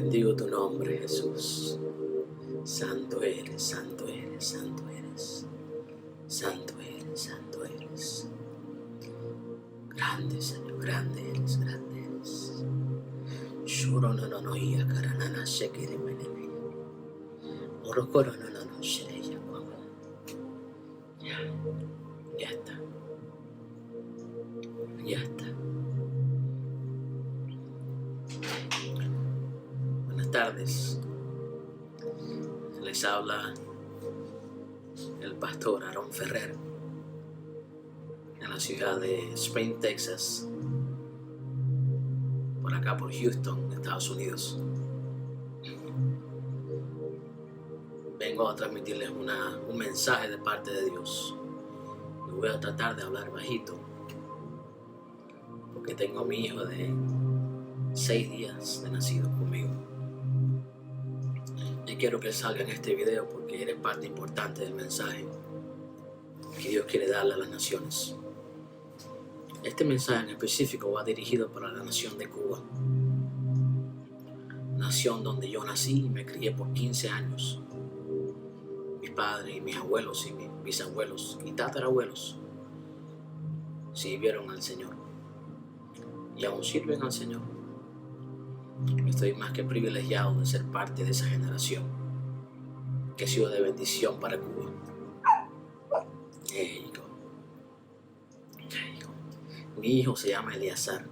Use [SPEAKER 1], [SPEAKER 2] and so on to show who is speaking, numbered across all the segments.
[SPEAKER 1] Bendigo tu nombre, Jesús. Santo eres, santo eres, santo eres. Santo eres, santo eres. Grande, Señor, grande eres, grande eres. Shuro no no no ya karanana shekere menene. Orokoro no no no shereya kwamba. Ya está. Ya está. Buenas tardes. Les habla el pastor Aaron Ferrer en la ciudad de Spain, Texas, por acá por Houston, Estados Unidos. Vengo a transmitirles un mensaje de parte de Dios. Y voy a tratar de hablar bajito porque tengo a mi hijo de 6 días de nacido conmigo. Y quiero que salga en este video porque eres parte importante del mensaje que Dios quiere darle a las naciones. Este mensaje en específico va dirigido para la nación de Cuba, nación donde yo nací y me crié por 15 años. Mis padres y mis abuelos y mis bisabuelos y tatarabuelos sirvieron al Señor y aún sirven al Señor. Estoy más que privilegiado de ser parte de esa generación que ha sido de bendición para Cuba. Mi hijo se llama Eleazar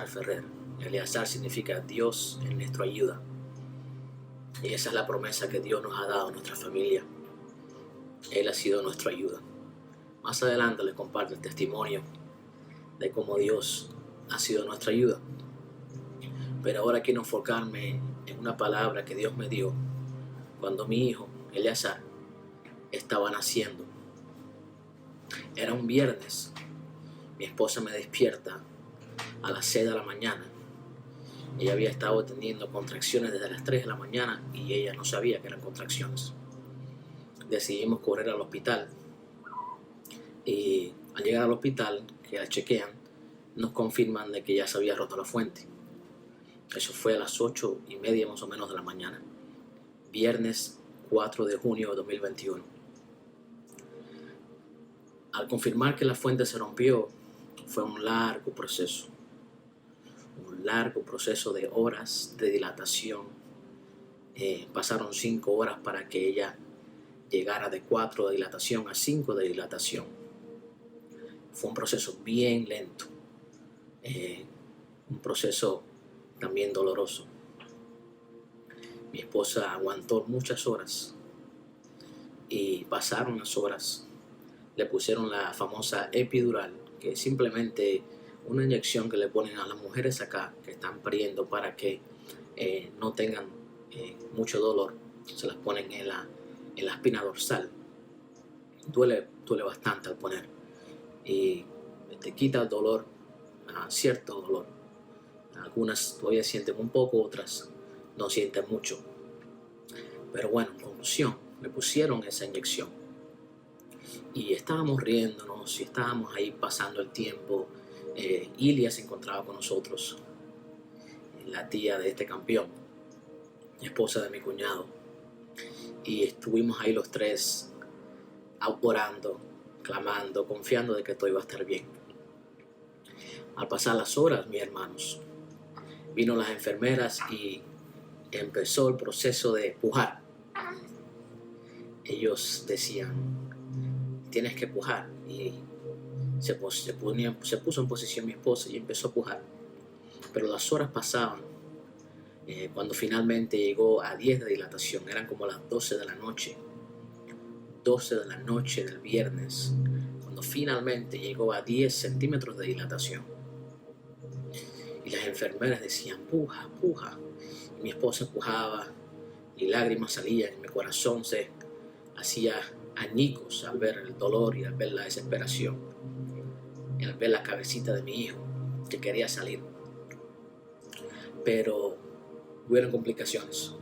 [SPEAKER 1] Ferrer. Eleazar significa Dios es nuestra ayuda. Y esa es la promesa que Dios nos ha dado a nuestra familia. Él ha sido nuestra ayuda. Más adelante les comparto el testimonio de cómo Dios ha sido nuestra ayuda. Pero ahora quiero enfocarme en una palabra que Dios me dio cuando mi hijo, Eleazar, estaba naciendo. Era un viernes. Mi esposa me despierta a las 6 de la mañana. Ella había estado teniendo contracciones desde las 3 de la mañana y ella no sabía que eran contracciones. Decidimos correr al hospital y al llegar al hospital, que la chequean, nos confirman de que ya se había roto la fuente. Eso fue a las 8:30 más o menos de la mañana, viernes 4 de junio de 2021. Al confirmar que la fuente se rompió, fue un largo proceso de horas de dilatación. Pasaron 5 horas para que ella llegara de 4 de dilatación a 5 de dilatación. Fue un proceso bien lento, un proceso también doloroso. Mi esposa aguantó muchas horas y pasaron las horas. Le pusieron la famosa epidural, que es simplemente una inyección que le ponen a las mujeres acá que están pariendo para que no tengan mucho dolor. Se las ponen en la espina dorsal. Duele bastante al poner y te quita el dolor, cierto dolor. Algunas todavía sienten un poco, otras no sienten mucho. Pero bueno, en conclusión, me pusieron esa inyección y estábamos riéndonos y estábamos ahí pasando el tiempo. Ilia se encontraba con nosotros, la tía de este campeón, esposa de mi cuñado, y estuvimos ahí los tres orando, clamando, confiando de que todo iba a estar bien. Al pasar las horas, mis hermanos, vino las enfermeras y empezó el proceso de pujar. Ellos decían, tienes que pujar, y se puso en posición mi esposa y empezó a pujar. Pero las horas pasaban. Cuando finalmente llegó a 10 de dilatación, eran como las 12 de la noche. 12 de la noche del viernes, cuando finalmente llegó a 10 centímetros de dilatación. Y las enfermeras decían, puja, puja. Y mi esposa pujaba y lágrimas salían y mi corazón se hacía añicos al ver el dolor y al ver la desesperación, y al ver la cabecita de mi hijo que quería salir. Pero hubieron complicaciones.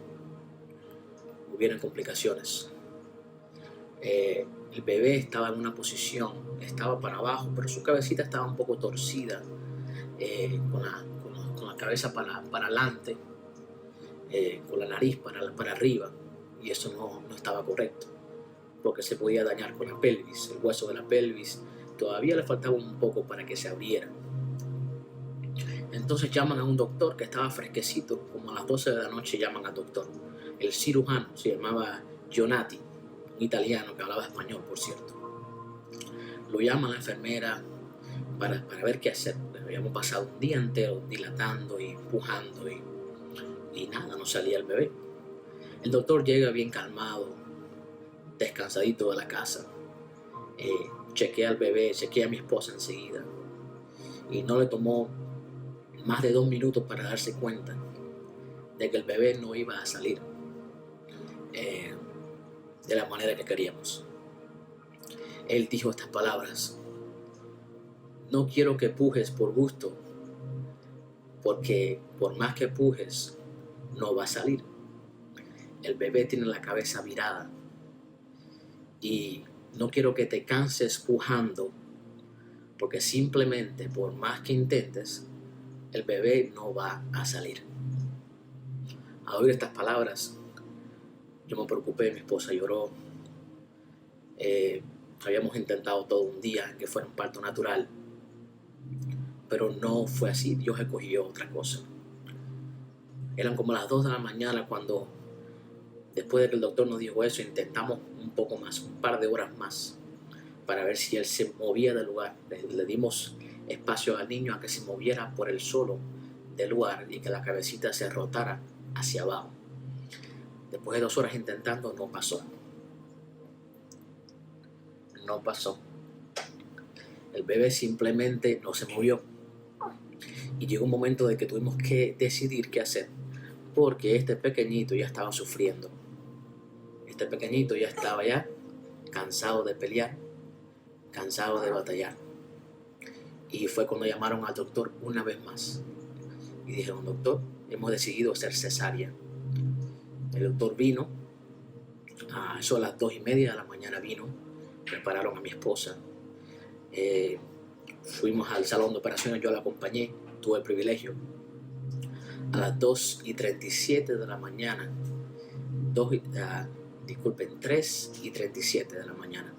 [SPEAKER 1] El bebé estaba en una posición, estaba para abajo, pero su cabecita estaba un poco torcida, con la cabeza para adelante, con la nariz para arriba, y eso no estaba correcto, porque se podía dañar con la pelvis, el hueso de la pelvis. Todavía le faltaba un poco para que se abriera. Entonces llaman a un doctor que estaba fresquecito, como a las 12 de la noche llaman al doctor. El cirujano se llamaba Gionati, un italiano que hablaba español, por cierto. Lo llama la enfermera para ver qué hacer. Habíamos pasado un día entero dilatando y empujando y nada, no salía el bebé. El doctor llega bien calmado, descansadito de la casa. Chequea al bebé, chequea a mi esposa enseguida. Y no le tomó más de 2 minutos para darse cuenta de que el bebé no iba a salir de la manera que queríamos. Él dijo estas palabras: no quiero que pujes por gusto, porque por más que pujes, no va a salir. El bebé tiene la cabeza virada y no quiero que te canses pujando, porque simplemente por más que intentes, el bebé no va a salir. Al oír estas palabras, yo me preocupé, mi esposa lloró. Habíamos intentado todo un día que fuera un parto natural, pero no fue así. Dios escogió otra cosa. Eran como las 2 de la mañana cuando, después de que el doctor nos dijo eso, intentamos un poco más, un par de horas más, para ver si él se movía del lugar. Le dimos espacio al niño a que se moviera por él solo del lugar y que la cabecita se rotara hacia abajo. Después de 2 horas intentando, no pasó. No pasó. El bebé simplemente no se movió. Y llegó un momento de que tuvimos que decidir qué hacer, porque este pequeñito ya estaba sufriendo. Este pequeñito ya estaba cansado de pelear, cansado de batallar. Y fue cuando llamaron al doctor una vez más. Y dijeron: doctor, hemos decidido hacer cesárea. El doctor vino, eso a las 2:30 de la mañana vino, prepararon a mi esposa. Fuimos al salón de operaciones, yo la acompañé, tuve el privilegio. A las 2:37 de la mañana, 3:37 de la mañana,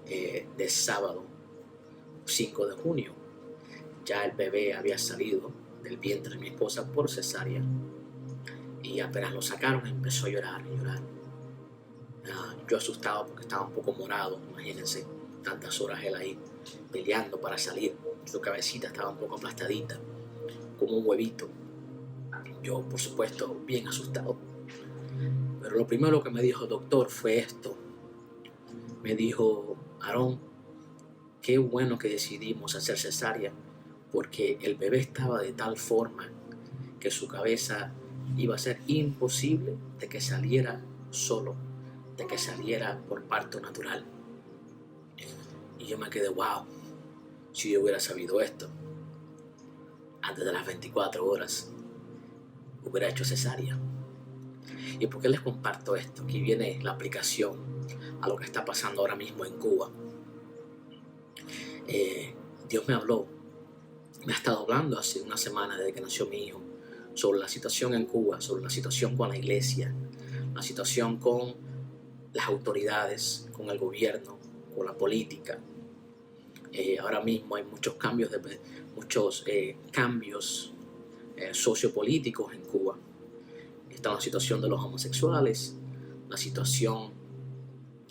[SPEAKER 1] de sábado 5 de junio, ya el bebé había salido del vientre de mi esposa por cesárea. Y apenas lo sacaron, empezó a llorar y llorar. Yo asustado porque estaba un poco morado, imagínense, tantas horas él ahí peleando para salir. Su cabecita estaba un poco aplastadita, como un huevito. Yo, por supuesto, bien asustado. Pero lo primero que me dijo el doctor fue esto. Me dijo: Aarón, qué bueno que decidimos hacer cesárea, porque el bebé estaba de tal forma que su cabeza iba a ser imposible de que saliera solo, de que saliera por parto natural. Y yo me quedé: wow, si yo hubiera sabido esto antes de las 24 horas, hubiera hecho cesárea. ¿Y por qué les comparto esto? Aquí viene la aplicación a lo que está pasando ahora mismo en Cuba. Dios me habló, me ha estado hablando hace una semana desde que nació mi hijo, sobre la situación en Cuba, sobre la situación con la iglesia, la situación con las autoridades, con el gobierno, con la política. Ahora mismo hay muchos cambios sociopolíticos en Cuba. Está la situación de los homosexuales, la situación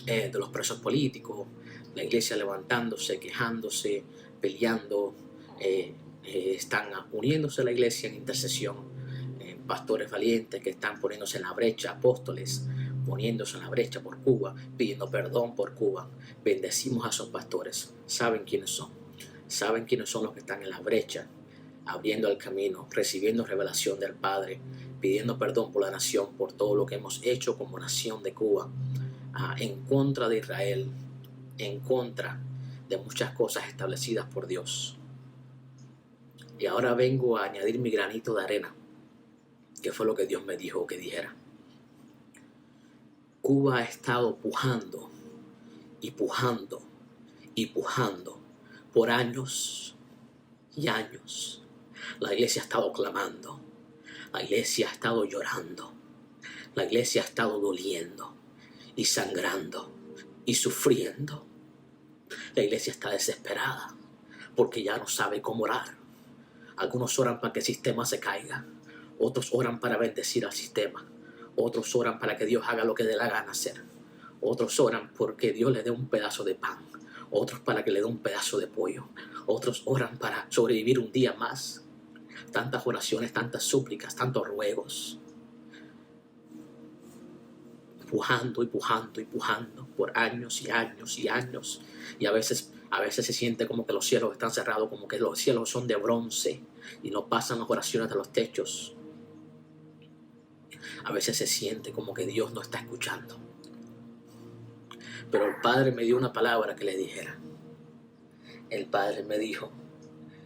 [SPEAKER 1] de los presos políticos, la iglesia levantándose, quejándose, peleando. Están uniéndose a la iglesia en intercesión, pastores valientes que están poniéndose en la brecha, apóstoles poniéndose en la brecha por Cuba, pidiendo perdón por Cuba. Bendecimos a esos pastores. Saben quiénes son los que están en la brecha, abriendo el camino, recibiendo revelación del Padre, pidiendo perdón por la nación, por todo lo que hemos hecho como nación de Cuba, en contra de Israel, en contra de muchas cosas establecidas por Dios. Y ahora vengo a añadir mi granito de arena, que fue lo que Dios me dijo que dijera. Cuba ha estado pujando y pujando y pujando por años y años La iglesia ha estado clamando. La iglesia ha estado llorando. La iglesia ha estado doliendo y sangrando y sufriendo. La iglesia está desesperada porque ya no sabe cómo orar. Algunos oran para que el sistema se caiga. Otros oran para bendecir al sistema. Otros oran para que Dios haga lo que dé la gana hacer. Otros oran porque Dios le dé un pedazo de pan. Otros para que le dé un pedazo de pollo. Otros oran para sobrevivir un día más. Tantas oraciones, tantas súplicas, tantos ruegos. Empujando por años y años y años. Y a veces se siente como que los cielos están cerrados, como que los cielos son de bronce y no pasan las oraciones de los techos. A veces se siente como que Dios no está escuchando. Pero el Padre me dio una palabra que le dijera. El Padre me dijo,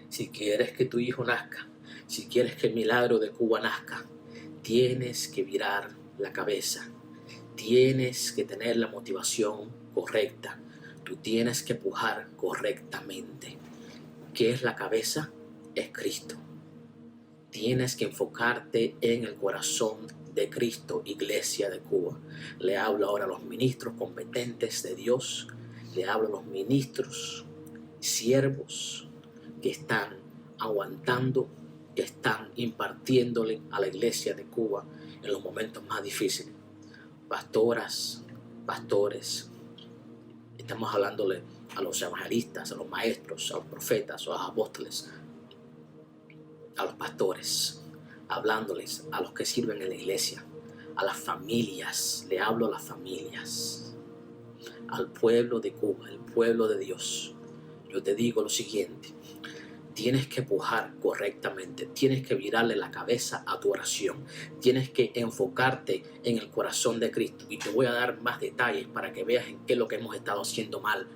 [SPEAKER 1] si quieres que tu hijo nazca, si quieres que el milagro de Cuba nazca, tienes que virar la cabeza. Tienes que tener la motivación correcta. Tú tienes que pujar correctamente. ¿Qué es la cabeza? Es Cristo. Tienes que enfocarte en el corazón de Cristo, Iglesia de Cuba. Le hablo ahora a los ministros competentes de Dios. Le hablo a los ministros, siervos que están aguantando, que están impartiéndole a la Iglesia de Cuba en los momentos más difíciles. Pastoras, pastores, estamos hablándole a los evangelistas, a los maestros, a los profetas, a los apóstoles, a los pastores, hablándoles a los que sirven en la iglesia, a las familias, le hablo a las familias, al pueblo de Cuba, el pueblo de Dios. Yo te digo lo siguiente, tienes que pujar correctamente, tienes que virarle la cabeza a tu oración, tienes que enfocarte en el corazón de Cristo. Y te voy a dar más detalles para que veas en qué es lo que hemos estado haciendo mal,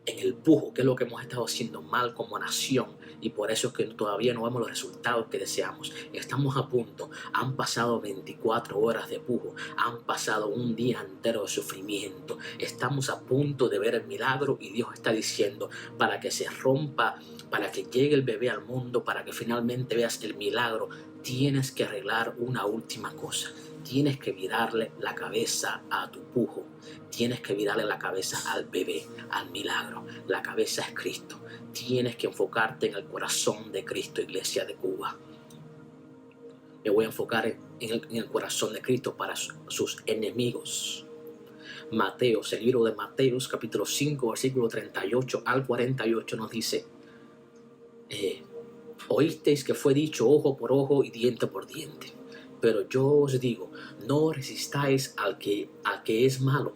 [SPEAKER 1] en el pujo, qué es lo que hemos estado haciendo mal como nación. Y por eso es que todavía no vemos los resultados que deseamos. Estamos a punto, han pasado 24 horas de pujo, han pasado un día entero de sufrimiento. Estamos a punto de ver el milagro y Dios está diciendo, para que se rompa, para que llegue el bebé al mundo, para que finalmente veas el milagro, tienes que arreglar una última cosa. Tienes que virarle la cabeza a tu pujo. Tienes que virarle la cabeza al bebé, al milagro. La cabeza es Cristo. Tienes que enfocarte en el corazón de Cristo, Iglesia de Cuba. Me voy a enfocar en el corazón de Cristo para sus enemigos. Mateos, el libro de Mateos, capítulo 5, versículo 38 al 48 nos dice, oísteis que fue dicho ojo por ojo y diente por diente. Pero yo os digo, no resistáis al que es malo.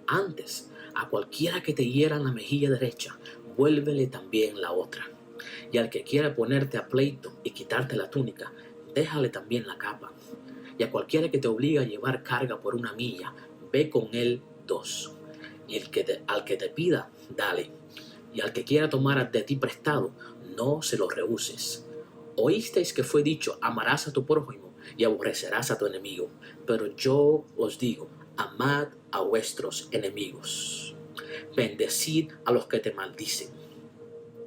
[SPEAKER 1] Antes, a cualquiera que te hiera en la mejilla derecha, vuélvele también la otra. Y al que quiera ponerte a pleito y quitarte la túnica, déjale también la capa. Y a cualquiera que te obligue a llevar carga por 1 milla, ve con él 2. Y al que te pida, dale. Y al que quiera tomar de ti prestado, no se lo rehuses. Oísteis que fue dicho, amarás a tu prójimo y aborrecerás a tu enemigo. Pero yo os digo, amad a vuestros enemigos. Bendecid a los que te maldicen.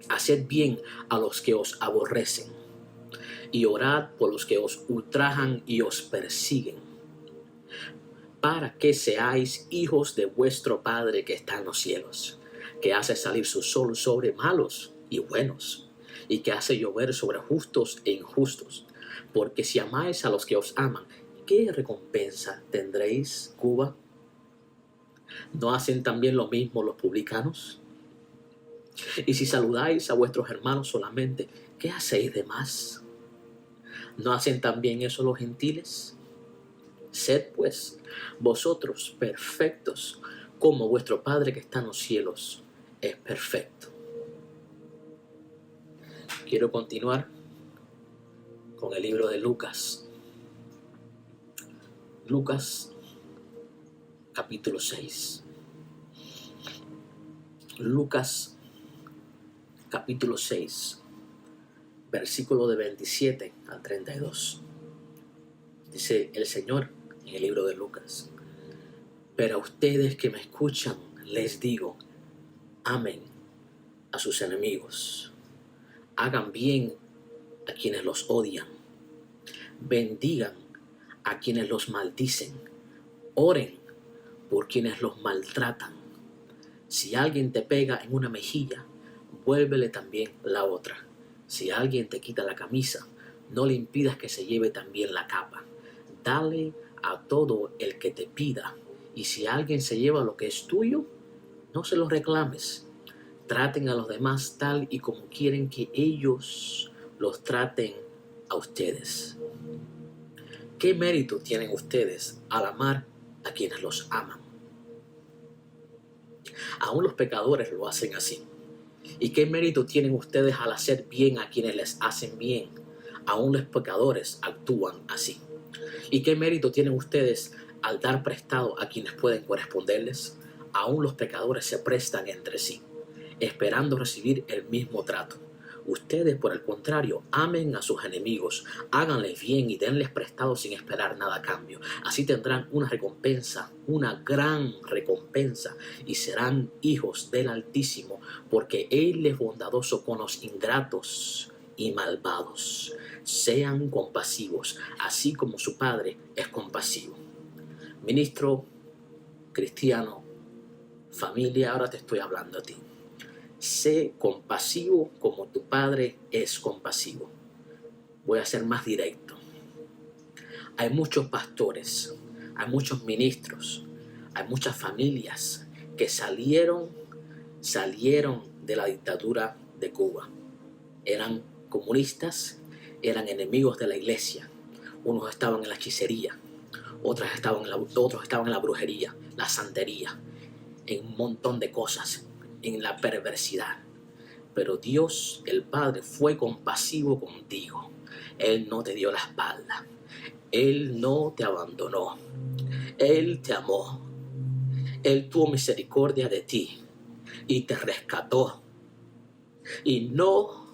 [SPEAKER 1] Haced bien a los que os aborrecen. Y orad por los que os ultrajan y os persiguen, para que seáis hijos de vuestro Padre que está en los cielos, que hace salir su sol sobre malos y buenos, y que hace llover sobre justos e injustos. Porque si amáis a los que os aman, ¿qué recompensa tendréis, Cuba? ¿No hacen también lo mismo los publicanos? Y si saludáis a vuestros hermanos solamente, ¿qué hacéis de más? ¿No hacen también eso los gentiles? Sed pues vosotros perfectos, como vuestro Padre que está en los cielos es perfecto. Quiero continuar con el libro de Lucas. Lucas, capítulo 6. Lucas, capítulo 6, versículo de 27 al 32. Dice el Señor en el libro de Lucas, pero a ustedes que me escuchan les digo, amen a sus enemigos, hagan bien a quienes los odian. Bendigan a quienes los maldicen. Oren por quienes los maltratan. Si alguien te pega en una mejilla, vuélvele también la otra. Si alguien te quita la camisa, no le impidas que se lleve también la capa. Dale a todo el que te pida. Y si alguien se lleva lo que es tuyo, no se lo reclames. Traten a los demás tal y como quieren que ellos los traten a ustedes. ¿Qué mérito tienen ustedes al amar a quienes los aman? Aún los pecadores lo hacen así. ¿Y qué mérito tienen ustedes al hacer bien a quienes les hacen bien? Aún los pecadores actúan así. ¿Y qué mérito tienen ustedes al dar prestado a quienes pueden corresponderles? Aún los pecadores se prestan entre sí, esperando recibir el mismo trato. Ustedes, por el contrario, amen a sus enemigos, háganles bien y denles prestado sin esperar nada a cambio. Así tendrán una recompensa, una gran recompensa, y serán hijos del Altísimo, porque Él es bondadoso con los ingratos y malvados. Sean compasivos, así como su Padre es compasivo. Ministro, cristiano, familia, ahora te estoy hablando a ti. Sé compasivo como tu Padre es compasivo. Voy a ser más directo. Hay muchos pastores, hay muchos ministros, hay muchas familias que salieron de la dictadura de Cuba. Eran comunistas, eran enemigos de la iglesia. Unos estaban en la hechicería, otros estaban en la brujería, la santería, en un montón de cosas, en la perversidad. Pero Dios, el Padre, fue compasivo contigo. Él no te dio la espalda. Él no te abandonó. Él te amó. Él tuvo misericordia de ti y te rescató. Y no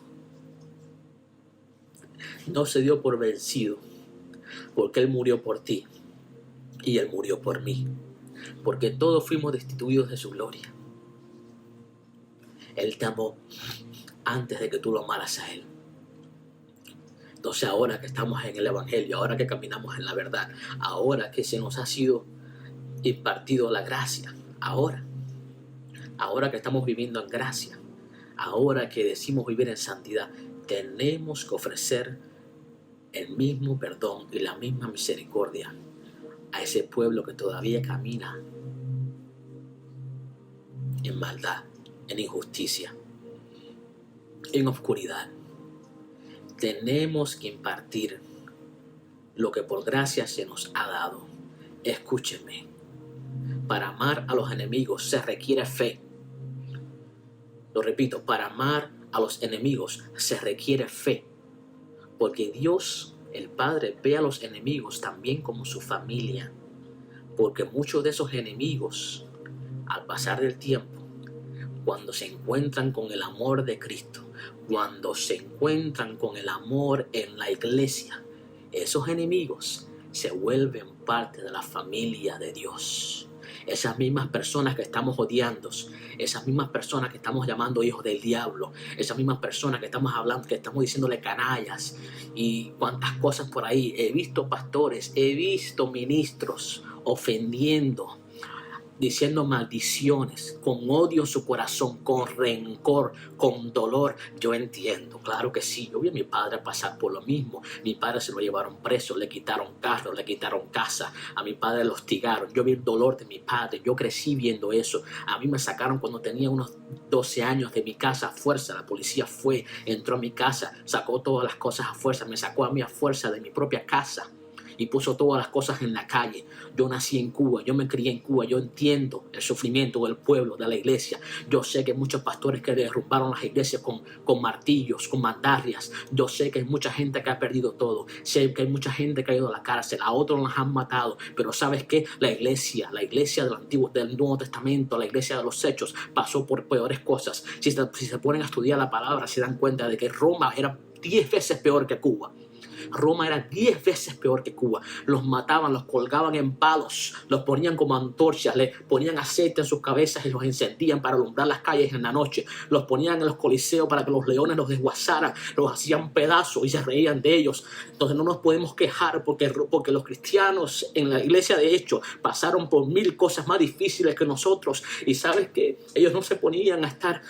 [SPEAKER 1] se dio por vencido, porque Él murió por ti y Él murió por mí, porque todos fuimos destituidos de su gloria. Él te amó antes de que tú lo amaras a Él. Entonces ahora que estamos en el Evangelio, ahora que caminamos en la verdad, ahora que se nos ha sido impartido la gracia, ahora que estamos viviendo en gracia, ahora que decimos vivir en santidad, tenemos que ofrecer el mismo perdón y la misma misericordia a ese pueblo que todavía camina en maldad, en injusticia, en oscuridad. Tenemos que impartir lo que por gracia se nos ha dado. Escúcheme, para amar a los enemigos se requiere fe. Lo repito, para amar a los enemigos se requiere fe, porque Dios, el Padre, ve a los enemigos también como su familia, porque muchos de esos enemigos, al pasar del tiempo, cuando se encuentran con el amor de Cristo, cuando se encuentran con el amor en la iglesia, esos enemigos se vuelven parte de la familia de Dios. Esas mismas personas que estamos odiando, esas mismas personas que estamos llamando hijos del diablo, esas mismas personas que estamos hablando, que estamos diciéndole canallas y cuantas cosas por ahí. He visto pastores, he visto ministros ofendiendo, diciendo maldiciones, con odio en su corazón, con rencor, con dolor. Yo entiendo, claro que sí. Yo vi a mi padre pasar por lo mismo. Mi padre se lo llevaron preso, le quitaron carro, le quitaron casa. A mi padre lo hostigaron. Yo vi el dolor de mi padre. Yo crecí viendo eso. A mí me sacaron cuando tenía unos 12 años de mi casa a fuerza. La policía entró a mi casa, sacó todas las cosas a fuerza. Me sacó a mí a fuerza de mi propia casa y puso todas las cosas en la calle. Yo nací en Cuba, yo me crié en Cuba, yo entiendo el sufrimiento del pueblo, de la iglesia. Yo sé que hay muchos pastores que derrumbaron las iglesias con martillos, con mandarrias. Yo sé que hay mucha gente que ha perdido todo. Sé que hay mucha gente que ha ido a la cárcel, a otros los han matado. Pero ¿sabes qué? La iglesia del Nuevo Testamento, la iglesia de los Hechos, pasó por peores cosas. Si se ponen a estudiar la palabra, se dan cuenta de que Roma era 10 veces peor que Cuba. Roma era 10 veces peor que Cuba. Los mataban, los colgaban en palos, los ponían como antorchas, le ponían aceite en sus cabezas y los encendían para alumbrar las calles en la noche. Los ponían en los coliseos para que los leones los desguazaran, los hacían pedazos y se reían de ellos. Entonces no nos podemos quejar porque los cristianos en la iglesia de hecho pasaron por 1000 cosas más difíciles que nosotros. Y sabes que ellos no se ponían a estar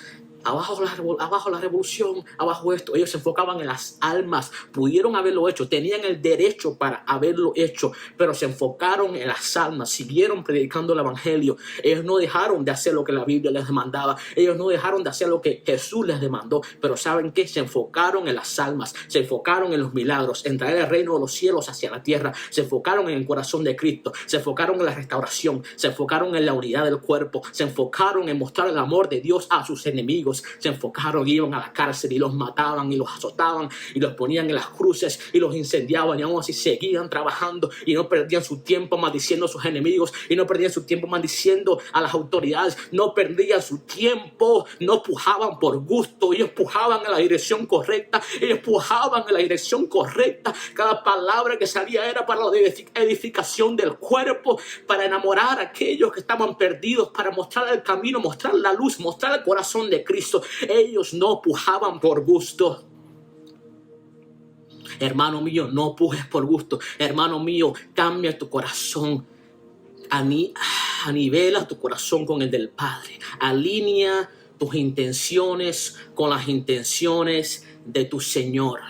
[SPEAKER 1] abajo la revolución, abajo esto. Ellos se enfocaban en las almas. Pudieron haberlo hecho, tenían el derecho para haberlo hecho, pero se enfocaron en las almas, siguieron predicando el evangelio. Ellos no dejaron de hacer lo que la Biblia les demandaba, ellos no dejaron de hacer lo que Jesús les demandó, pero ¿saben qué? Se enfocaron en las almas, se enfocaron en los milagros, en traer el reino de los cielos hacia la tierra, se enfocaron en el corazón de Cristo, se enfocaron en la restauración, se enfocaron en la unidad del cuerpo, se enfocaron en mostrar el amor de Dios a sus enemigos. Se enfocaron, iban a la cárcel y los mataban y los azotaban y los ponían en las cruces y los incendiaban, y aún así seguían trabajando y no perdían su tiempo maldiciendo a sus enemigos y no perdían su tiempo maldiciendo a las autoridades, no perdían su tiempo, no pujaban por gusto, ellos pujaban en la dirección correcta, cada palabra que salía era para la edificación del cuerpo, para enamorar a aquellos que estaban perdidos, para mostrar el camino, mostrar la luz, mostrar el corazón de Cristo. Ellos no pujaban por gusto. Hermano mío, no pujes por gusto. Hermano mío, cambia tu corazón. Anivela tu corazón con el del Padre. Alinea tus intenciones con las intenciones de tu Señor.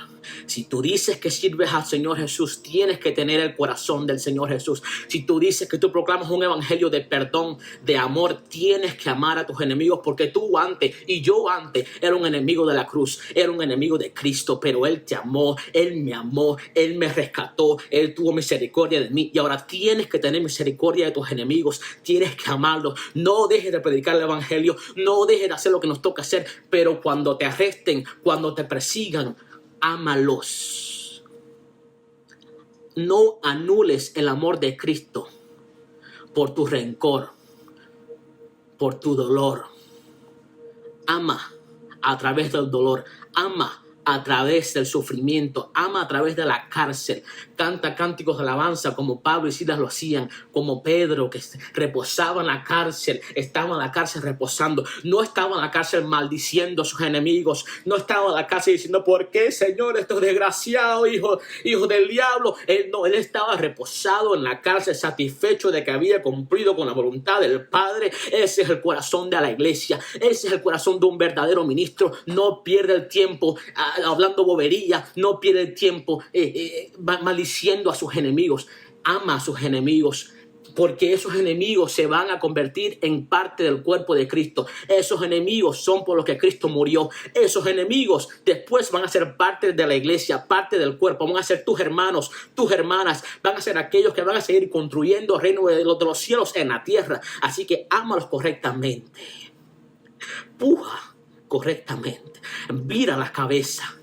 [SPEAKER 1] Si tú dices que sirves al Señor Jesús, tienes que tener el corazón del Señor Jesús. Si tú dices que tú proclamas un evangelio de perdón, de amor, tienes que amar a tus enemigos, porque tú antes y yo antes era un enemigo de la cruz, era un enemigo de Cristo, pero Él te amó, Él me amó, Él me rescató, Él tuvo misericordia de mí, y ahora tienes que tener misericordia de tus enemigos, tienes que amarlos. No dejes de predicar el evangelio, no dejes de hacer lo que nos toca hacer, pero cuando te arresten, cuando te persigan, ámalos. No anules el amor de Cristo por tu rencor, por tu dolor. Ama a través del dolor, ama a través del sufrimiento, ama a través de la cárcel. Canta cánticos de alabanza como Pablo y Silas lo hacían, como Pedro, que reposaba en la cárcel, estaba en la cárcel reposando. No estaba en la cárcel maldiciendo a sus enemigos, no estaba en la cárcel diciendo: ¿por qué, Señor, estos desgraciados hijos del diablo? Él estaba reposado en la cárcel, satisfecho de que había cumplido con la voluntad del Padre. Ese es el corazón de la iglesia, ese es el corazón de un verdadero ministro. No pierde el tiempo hablando bobería, no pierde el tiempo maldiciendo a sus enemigos. Ama a sus enemigos, porque esos enemigos se van a convertir en parte del cuerpo de Cristo. Esos enemigos son por los que Cristo murió. Esos enemigos después van a ser parte de la iglesia, parte del cuerpo. Van a ser tus hermanos, tus hermanas. Van a ser aquellos que van a seguir construyendo el reino de los cielos en la tierra. Así que ámalos correctamente. Puja correctamente. Vira la cabeza.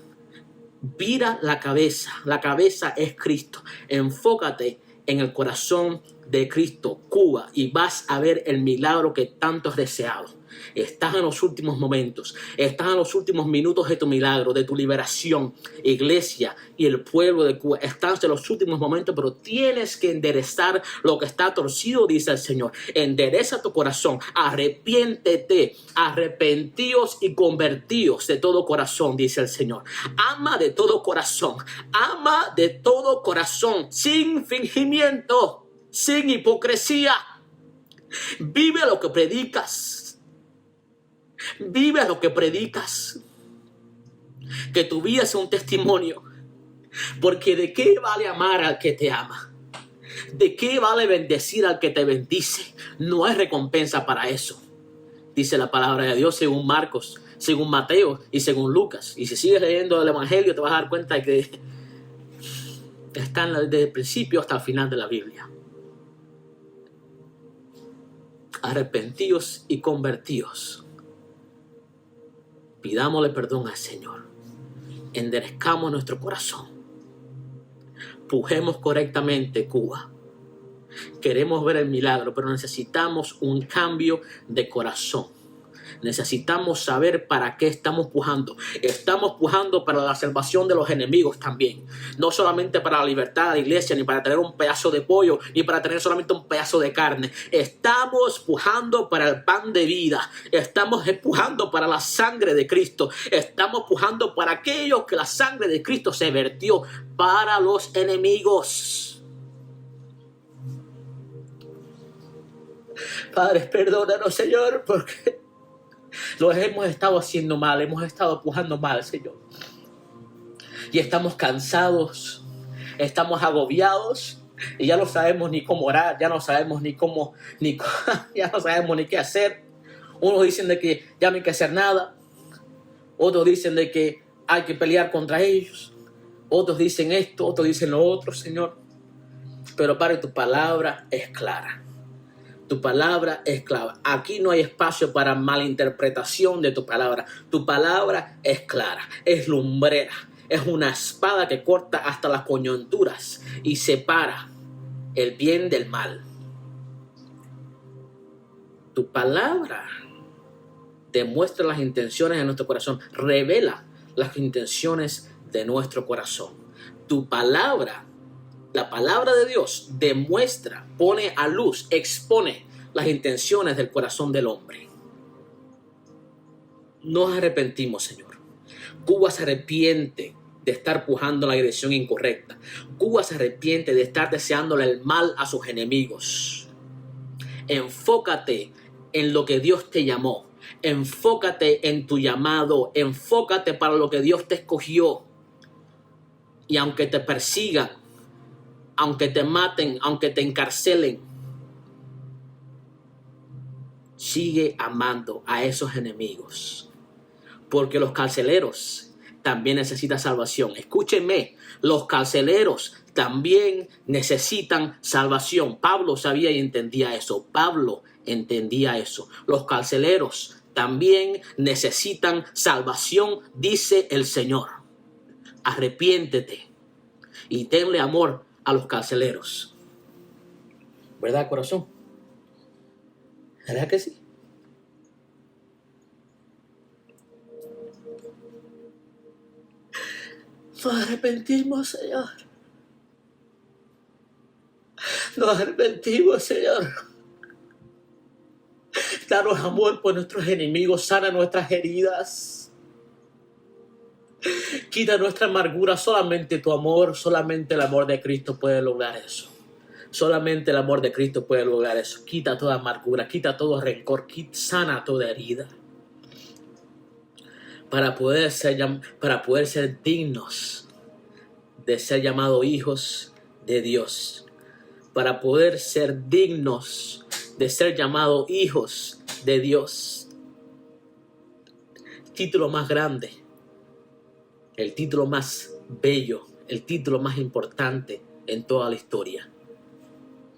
[SPEAKER 1] Vira la cabeza. La cabeza es Cristo. Enfócate en el corazón de Cristo, Cuba, y vas a ver el milagro que tanto has deseado. Estás en los últimos momentos, estás en los últimos minutos de tu milagro, de tu liberación. Iglesia y el pueblo de Cuba, estás en los últimos momentos, pero tienes que enderezar lo que está torcido, dice el Señor. Endereza tu corazón, arrepiéntete, arrepentíos y convertíos de todo corazón, dice el Señor. Ama de todo corazón, sin fingimiento, sin hipocresía. Vive lo que predicas. Vive lo que predicas. Que tu vida sea un testimonio. Porque ¿de qué vale amar al que te ama? ¿De qué vale bendecir al que te bendice? No hay recompensa para eso. Dice la palabra de Dios según Marcos, según Mateo y según Lucas. Y si sigues leyendo el evangelio te vas a dar cuenta de que están desde el principio hasta el final de la Biblia. Arrepentíos y convertíos. Pidámosle perdón al Señor. Enderezcamos nuestro corazón. Pujemos correctamente, Cuba. Queremos ver el milagro, pero necesitamos un cambio de corazón. necesitamos saber para qué estamos pujando. Estamos pujando para la salvación de los enemigos también. No solamente para la libertad de la iglesia, ni para tener un pedazo de pollo, ni para tener solamente un pedazo de carne. Estamos pujando para el pan de vida. Estamos pujando para la sangre de Cristo. Estamos pujando para aquello que la sangre de Cristo se vertió para los enemigos. Padre, perdónanos, Señor, porque lo hemos estado haciendo mal, hemos estado pujando mal, Señor. Y estamos cansados, estamos agobiados y ya no sabemos ni cómo orar, ya no sabemos ya no sabemos ni qué hacer. Unos dicen de que ya no hay que hacer nada, otros dicen de que hay que pelear contra ellos, otros dicen esto, otros dicen lo otro, Señor. Pero Padre, tu palabra es clara. Tu palabra es clave. Aquí no hay espacio para malinterpretación de tu palabra. Tu palabra es clara, es lumbrera, es una espada que corta hasta las coyunturas y separa el bien del mal. Tu palabra demuestra las intenciones de nuestro corazón, revela las intenciones de nuestro corazón. Tu palabra, la palabra de Dios, demuestra, pone a luz, expone las intenciones del corazón del hombre. Nos arrepentimos, Señor. Cuba se arrepiente de estar pujando en la dirección incorrecta. Cuba se arrepiente de estar deseándole el mal a sus enemigos. Enfócate en lo que Dios te llamó. Enfócate en tu llamado. Enfócate para lo que Dios te escogió. Y aunque te persigan, aunque te maten, aunque te encarcelen, sigue amando a esos enemigos. Porque los carceleros también necesitan salvación. Escúchenme, los carceleros también necesitan salvación. Pablo sabía y entendía eso. Pablo entendía eso. Los carceleros también necesitan salvación, dice el Señor. Arrepiéntete y tenle amor a los carceleros. ¿Verdad, corazón? ¿Verdad que sí? Nos arrepentimos, Señor. Nos arrepentimos, Señor. Danos amor por nuestros enemigos. Sana nuestras heridas. Quita nuestra amargura. Solamente tu amor, solamente el amor de Cristo puede lograr eso. Solamente el amor de Cristo puede lograr eso. Quita toda amargura, quita todo rencor, sana toda herida. Para poder ser dignos de ser llamados hijos de Dios. Para poder ser dignos de ser llamados hijos de Dios. El título más grande, el título más bello, el título más importante en toda la historia.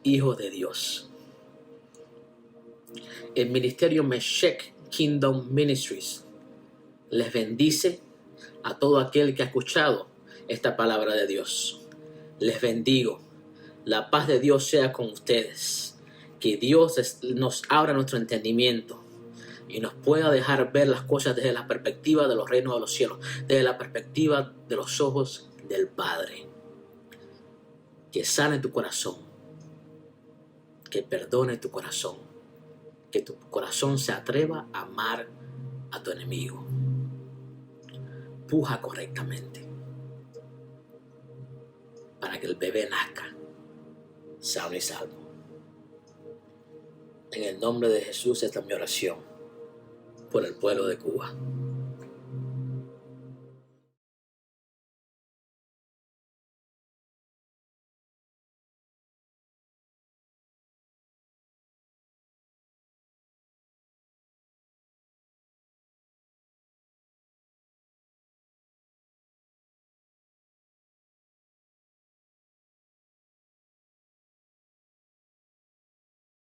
[SPEAKER 1] Hijos de Dios. El ministerio Meshech Kingdom Ministries les bendice a todo aquel que ha escuchado esta palabra de Dios. Les bendigo. La paz de Dios sea con ustedes. Que Dios nos abra nuestro entendimiento y nos pueda dejar ver las cosas desde la perspectiva de los reinos de los cielos, desde la perspectiva de los ojos del Padre. Que sane tu corazón, que perdone tu corazón, que tu corazón se atreva a amar a tu enemigo. Puja correctamente para que el bebé nazca sano y salvo. En el nombre de Jesús, esta es mi oración por el pueblo de Cuba.